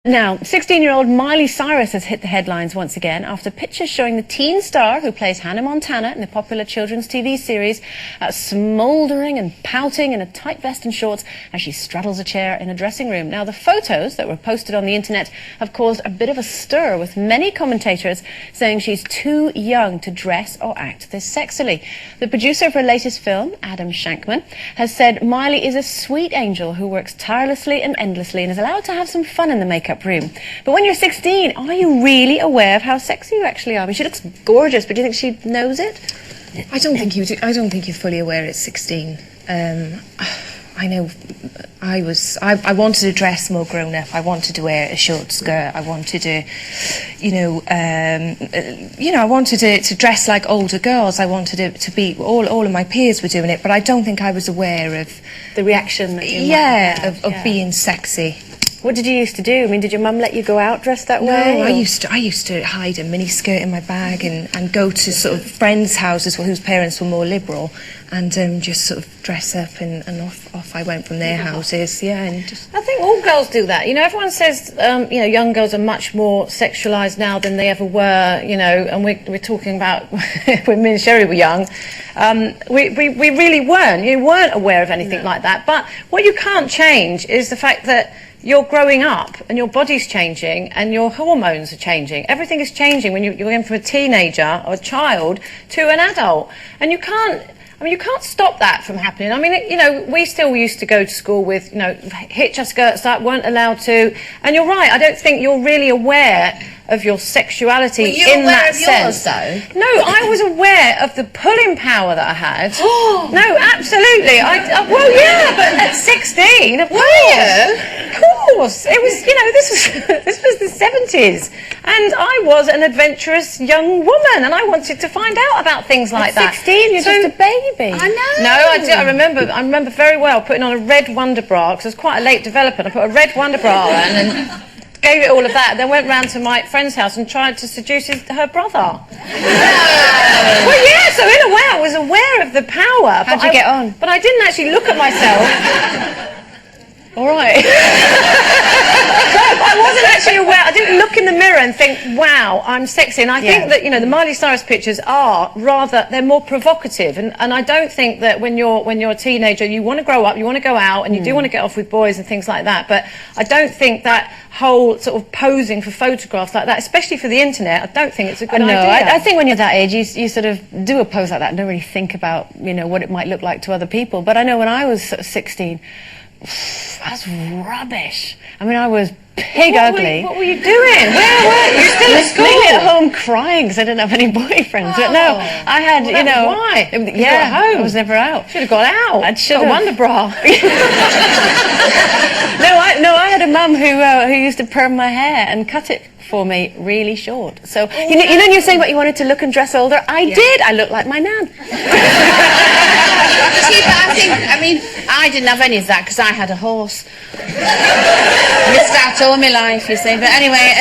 Now, 16-year-old Miley Cyrus has hit the headlines once again after pictures showing the teen star who plays Hannah Montana in the popular children's TV series smouldering and pouting in a tight vest and shorts as she straddles a chair in a dressing room. Now, the photos that were posted on the internet have caused a bit of a stir, with many commentators saying she's too young to dress or act this sexily. The producer of her latest film, Adam Shankman, has said Miley is a sweet angel who works tirelessly and endlessly and is allowed to have some fun in the makeup room. But when you're 16, are you really aware of how sexy you actually are? I mean, she looks gorgeous, but do you think she knows it? I don't think you do. I don't think you're fully aware at 16. I know I wanted to dress more grown up. I wanted to wear a short skirt. I wanted to, I wanted to dress like older girls. I wanted it to be, all of my peers were doing it, but I don't think I was aware of the reaction that you of being sexy. What did you used to do? I mean, did your mum let you go out dressed that way? No, I used to hide a mini skirt in my bag and go to sort of friends' houses whose parents were more liberal, and just sort of dress up and off I went from their houses. Yeah, and just. I think all girls do that. You know, everyone says young girls are much more sexualised now than they ever were. You know, and we're talking about when me and Sherrie were young. We really weren't. You weren't aware of anything like that. But what you can't change is the fact that you're growing up and your body's changing and your hormones are changing. Everything is changing when you're going from a teenager or a child to an adult. And you can't stop that from happening. I mean, we still used to go to school with, hitch our skirts up, weren't allowed to. And you're right, I don't think you're really aware of your sexuality in that sense. Yours, though? No, I was aware of the pulling power that I had. No, absolutely. Well, yeah, but at 16, of course. It was, this was the 70s. And I was an adventurous young woman, and I wanted to find out about things like that. 16, you're just a baby. I know. No, I remember very well putting on a red Wonder Bra, because I was quite a late developer. I put a red Wonder Bra on and then gave it all of that, then went round to my friend's house and tried to seduce her brother. Well, yeah, so in a way I was aware of the power. How'd you get on? But I didn't actually look at myself. All right. I wasn't actually aware. I didn't look in the mirror and think, wow, I'm sexy. And I think that, the Miley Cyrus pictures are they're more provocative. And I don't think that when you're a teenager, you want to grow up, you want to go out, and you do want to get off with boys and things like that. But I don't think that whole sort of posing for photographs like that, especially for the internet, I don't think it's a good idea. I think when you're that age, you sort of do a pose like that and don't really think about, what it might look like to other people. But I know when I was sort of 16, that's rubbish. I mean, I was pig ugly. What were you doing? Where were you? Still at school? Mainly at home crying because I didn't have any boyfriends. But no, I had, Why? Yeah, you were at home. I was never out. Should have got out. I should have. Wonder Bra. No, I had a mum who used to perm my hair and cut it for me really short. So you know, you were saying about you wanted to look and dress older. I did. I looked like my nan. See, but I didn't have any of that because I had a horse. Missed out all my life, you see. But anyway,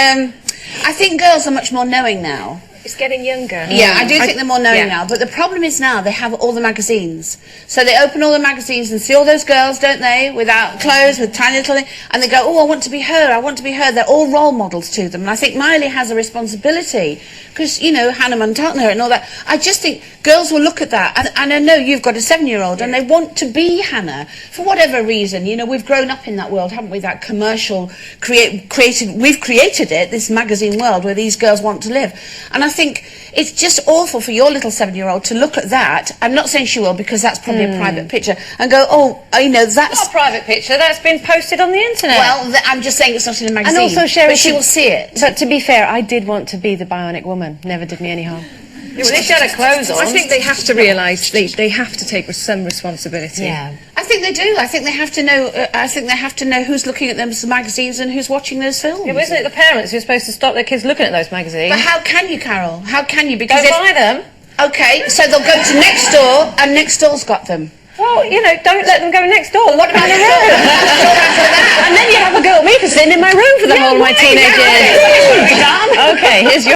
I think girls are much more knowing now. It's getting younger. Yeah, I do think they're more knowing now. But the problem is now they have all the magazines. So they open all the magazines and see all those girls, don't they, without clothes, with tiny little things, and they go, oh, I want to be her, I want to be her. They're all role models to them. And I think Miley has a responsibility because, Hannah Montana and all that. I just think girls will look at that. And I know you've got a 7-year-old and they want to be Hannah for whatever reason. We've grown up in that world, haven't we? That commercial, we've created it, this magazine world where these girls want to live. And I think it's just awful for your little 7-year-old to look at that. I'm not saying she will because that's probably a private picture and go, oh, that's not a private picture. That's been posted on the internet. Well, I'm just saying it's not in a magazine. And also, Sherrie, but she will see it. But to be fair, I did want to be the bionic woman. Never did me any harm. Yeah, well, she had her clothes on. I think they have to realise they have to take some responsibility. Yeah. I think they do. I think they have to know. I think they have to know who's looking at those magazines and who's watching those films. Yeah, but isn't it the parents who are supposed to stop their kids looking at those magazines? But how can you, Carol? How can you? Because go buy them. Okay, so they'll go to next door, and next door's got them. Well, don't let them go next door. What about the room? And then you have a go at me for sitting in my room for the whole of my teenage years. Okay, here's your